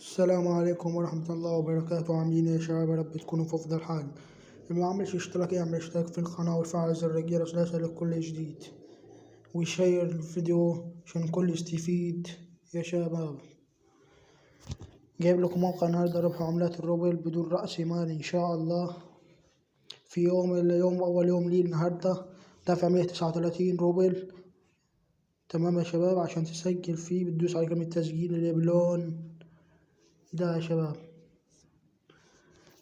السلام عليكم ورحمة الله وبركاته. عاملين ايه يا شباب؟ يا رب تكونوا في أفضل حال. اللي ما عملش اشتراك يعمل اشتراك في القناة ويفعل زر الجرس ليصلك كل جديد، ويشير الفيديو عشان الكل يستفيد يا شباب. جايب لكم موقع النهاردة ربح عملات الروبل بدون رأس مال إن شاء الله. في اليوم أول يوم لي النهاردة دافع 139 روبل. تمام يا شباب. عشان تسجل فيه بتدوس على كلمة تسجيل اللي بلون ده يا شباب،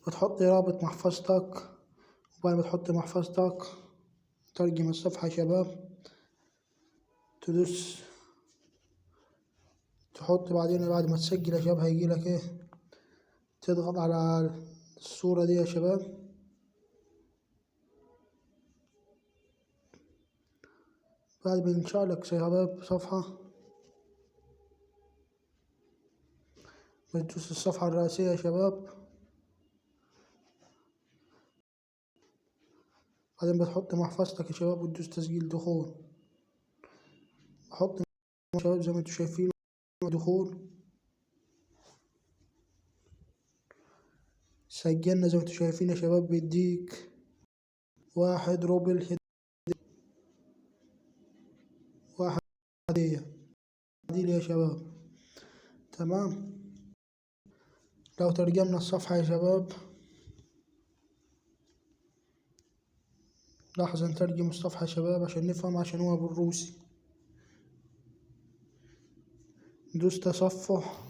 بتحط رابط محفظتك، وبعد ما تحط محفظتك ترجم الصفحة يا شباب، تدوس تحط بعدين بعد ما تسجل يا شباب هيجيلك ايه، تضغط على الصورة دي يا شباب، بعد ما ينشألك يا شباب صفحة بتدوس الصفحة الرئيسية يا شباب، بعدين بتحط محفظتك يا شباب وتدوس تسجيل دخول. بحط يا شباب زي ما انتوا شايفين دخول، سجلنا زي ما انتوا شايفين يا شباب، بيديك 1 روبل واحد هدية يا شباب. تمام. لو ترجمنا الصفحة يا شباب، لحظة نترجم الصفحة يا شباب عشان نفهم، عشان هو بالروسي. دوس تصفح.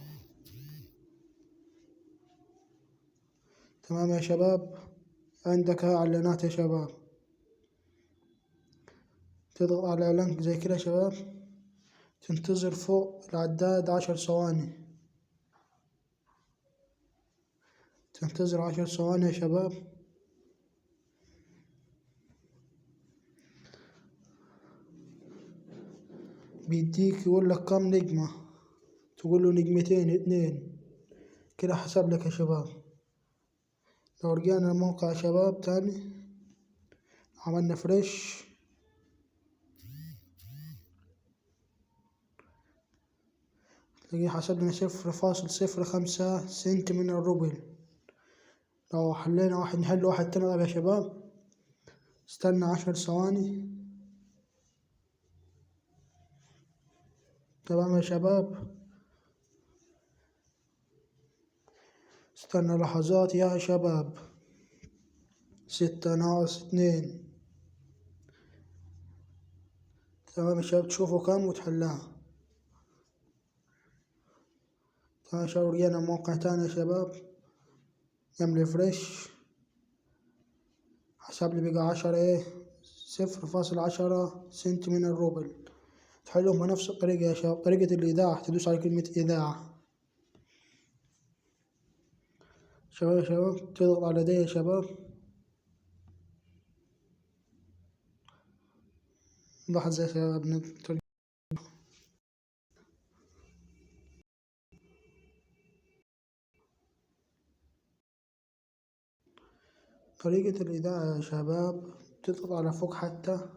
تمام يا شباب. عندك اعلانات يا شباب، تضغط على اعلان زي كده يا شباب، تنتظر فوق العداد 10 ثواني، تنتظر 10 ثواني يا شباب. بيديك يقول لك كم نجمة، تقول له نجمتين 2 كده حسب لك يا شباب. لو رجعنا الموقع يا شباب تاني، عملنا فريش، تلاقيه حسب لنا 0.05 سنت من الروبل. لو حلينا واحد نحل واحد تاني يا شباب، استنى 10 ثواني. تمام يا شباب، استنى لحظات يا شباب. 6 - 2. تمام يا شباب، تشوفوا كام وتحلها. تمام يا شباب، رجعنا موقع تاني يا شباب، نعمل فريش، حسب لي بقى 0.10 سنت من الروبل. تحلهم بنفس الطريقة يا شباب، طريقة الإيداع، تدوس على كلمة إيداع يا شباب، تضغط على دي يا شباب. لحظة يا شباب طريقة الإيداع يا شباب، تضغط على فوق حتى،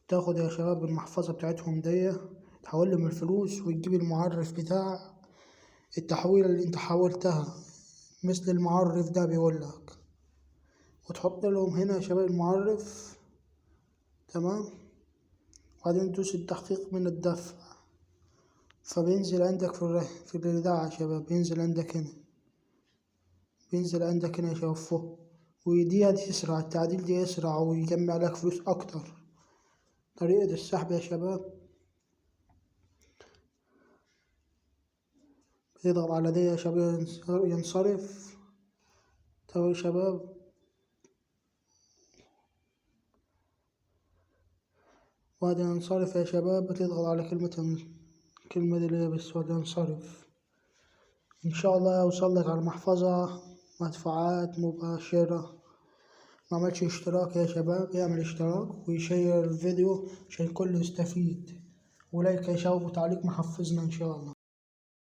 تاخد يا شباب المحفظة بتاعتهم دي، تحول لهم الفلوس وتجيب المعرف بتاع التحويلة اللي انت حولتها، مثل المعرف ده بيقولك، وتحط لهم هنا يا شباب المعرف. تمام. وبعدين تدوس التحقيق من الدفع، فبينزل عندك في الإيداع يا شباب، بينزل عندك هنا، بينزل عندك هنا يا شباب فوق. ودي أسرع، التعديل دي أسرع ويجمع لك فلوس أكتر. طريقة السحب يا شباب، بتضغط على دي يا شباب ينصرف. تمام يا شباب، بعد ما ينصرف يا شباب بتضغط على الكلمة دي اللي هي بالسود ينصرف. إن شاء الله يوصل لك على المحفظة مدفوعات مباشرة. معملش اشتراك يا شباب يعمل اشتراك ويشير الفيديو عشان الكل يستفيد، ولايك يا شباب وتعليق محفزنا إن شاء الله.